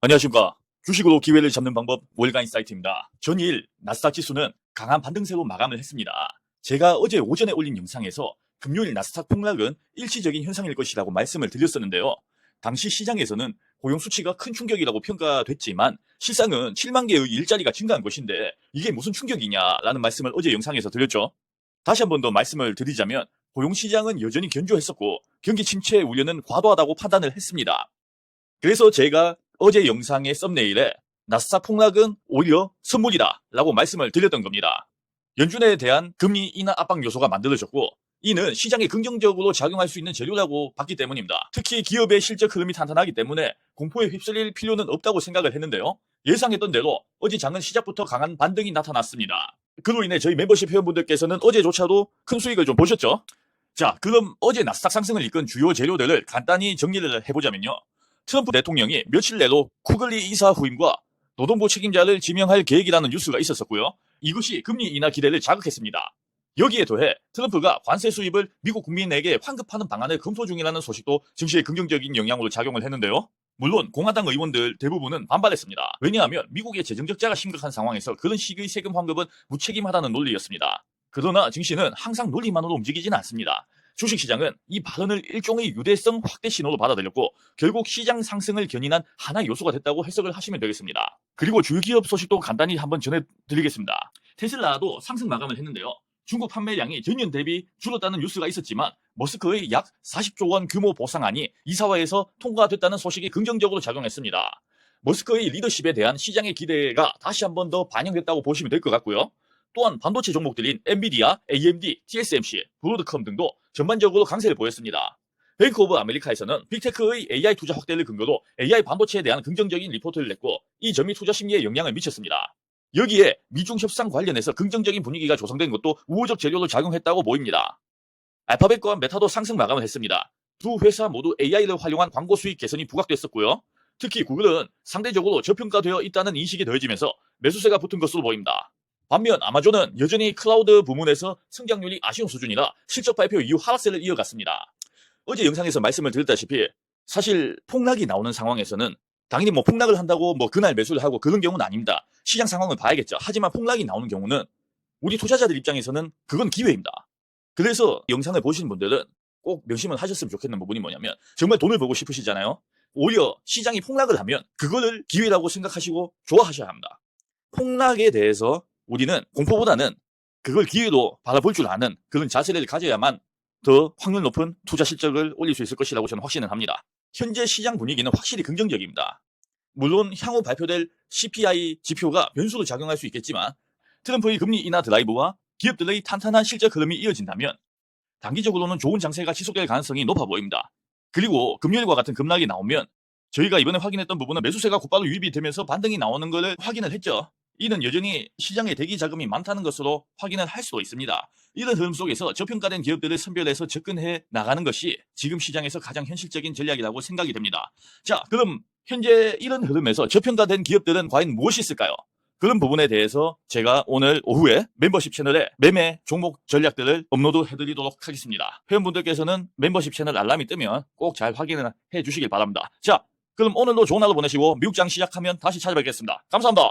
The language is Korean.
안녕하십니까. 주식으로 기회를 잡는 방법 월간 인사이트입니다. 전일 나스닥 지수는 강한 반등세로 마감을 했습니다. 제가 어제 오전에 올린 영상에서 금요일 나스닥 폭락은 일시적인 현상일 것이라고 말씀을 드렸었는데요. 당시 시장에서는 고용 수치가 큰 충격이라고 평가됐지만 실상은 7만 개의 일자리가 증가한 것인데 이게 무슨 충격이냐라는 말씀을 어제 영상에서 드렸죠. 다시 한 번 더 말씀을 드리자면 고용 시장은 여전히 견조했었고 경기 침체 우려는 과도하다고 판단을 했습니다. 그래서 제가 어제 영상의 썸네일에 나스닥 폭락은 오히려 선물이다 라고 말씀을 드렸던 겁니다. 연준에 대한 금리 인하 압박 요소가 만들어졌고 이는 시장에 긍정적으로 작용할 수 있는 재료라고 봤기 때문입니다. 특히 기업의 실적 흐름이 탄탄하기 때문에 공포에 휩쓸릴 필요는 없다고 생각을 했는데요. 예상했던 대로 어제 장은 시작부터 강한 반등이 나타났습니다. 그로 인해 저희 멤버십 회원분들께서는 어제조차도 큰 수익을 좀 보셨죠? 자, 그럼 어제 나스닥 상승을 이끈 주요 재료들을 간단히 정리를 해보자면요. 트럼프 대통령이 며칠 내로 쿠글리 이사 후임과 노동부 책임자를 지명할 계획이라는 뉴스가 있었었고요. 이것이 금리 인하 기대를 자극했습니다. 여기에 더해 트럼프가 관세 수입을 미국 국민에게 환급하는 방안을 검토 중이라는 소식도 증시에 긍정적인 영향으로 작용을 했는데요. 물론 공화당 의원들 대부분은 반발했습니다. 왜냐하면 미국의 재정적자가 심각한 상황에서 그런 식의 세금 환급은 무책임하다는 논리였습니다. 그러나 증시는 항상 논리만으로 움직이지는 않습니다. 주식시장은 이 발언을 일종의 유대성 확대 신호로 받아들였고 결국 시장 상승을 견인한 하나의 요소가 됐다고 해석을 하시면 되겠습니다. 그리고 주요 기업 소식도 간단히 한번 전해드리겠습니다. 테슬라도 상승 마감을 했는데요. 중국 판매량이 전년 대비 줄었다는 뉴스가 있었지만 머스크의 약 40조 원 규모 보상안이 이사회에서 통과됐다는 소식이 긍정적으로 작용했습니다. 머스크의 리더십에 대한 시장의 기대가 다시 한번 더 반영됐다고 보시면 될 것 같고요. 또한 반도체 종목들인 엔비디아, AMD, TSMC, 브로드컴 등도 전반적으로 강세를 보였습니다. 뱅크 오브 아메리카에서는 빅테크의 AI 투자 확대를 근거로 AI 반도체에 대한 긍정적인 리포트를 냈고 이 점이 투자 심리에 영향을 미쳤습니다. 여기에 미중 협상 관련해서 긍정적인 분위기가 조성된 것도 우호적 재료로 작용했다고 보입니다. 알파벳과 메타도 상승 마감을 했습니다. 두 회사 모두 AI를 활용한 광고 수익 개선이 부각됐었고요. 특히 구글은 상대적으로 저평가되어 있다는 인식이 더해지면서 매수세가 붙은 것으로 보입니다. 반면 아마존은 여전히 클라우드 부문에서 성장률이 아쉬운 수준이라 실적 발표 이후 하락세를 이어갔습니다. 어제 영상에서 말씀을 드렸다시피 사실 폭락이 나오는 상황에서는 당연히 폭락을 한다고 그날 매수를 하고 그런 경우는 아닙니다. 시장 상황을 봐야겠죠. 하지만 폭락이 나오는 경우는 우리 투자자들 입장에서는 그건 기회입니다. 그래서 영상을 보시는 분들은 꼭 명심을 하셨으면 좋겠는 부분이 뭐냐면 정말 돈을 벌고 싶으시잖아요. 오히려 시장이 폭락을 하면 그거를 기회라고 생각하시고 좋아하셔야 합니다. 폭락에 대해서 우리는 공포보다는 그걸 기회로 바라볼 줄 아는 그런 자세를 가져야만 더 확률 높은 투자 실적을 올릴 수 있을 것이라고 저는 확신을 합니다. 현재 시장 분위기는 확실히 긍정적입니다. 물론 향후 발표될 CPI 지표가 변수로 작용할 수 있겠지만 트럼프의 금리 인하 드라이브와 기업들의 탄탄한 실적 흐름이 이어진다면 단기적으로는 좋은 장세가 지속될 가능성이 높아 보입니다. 그리고 금요일과 같은 급락이 나오면 저희가 이번에 확인했던 부분은 매수세가 곧바로 유입이 되면서 반등이 나오는 것을 확인을 했죠. 이는 여전히 시장에 대기 자금이 많다는 것으로 확인을 할 수도 있습니다. 이런 흐름 속에서 저평가된 기업들을 선별해서 접근해 나가는 것이 지금 시장에서 가장 현실적인 전략이라고 생각이 됩니다. 자, 그럼 현재 이런 흐름에서 저평가된 기업들은 과연 무엇이 있을까요? 그런 부분에 대해서 제가 오늘 오후에 멤버십 채널에 매매 종목 전략들을 업로드해드리도록 하겠습니다. 회원분들께서는 멤버십 채널 알람이 뜨면 꼭 잘 확인을 해주시길 바랍니다. 자, 그럼 오늘도 좋은 하루 보내시고 미국장 시작하면 다시 찾아뵙겠습니다. 감사합니다.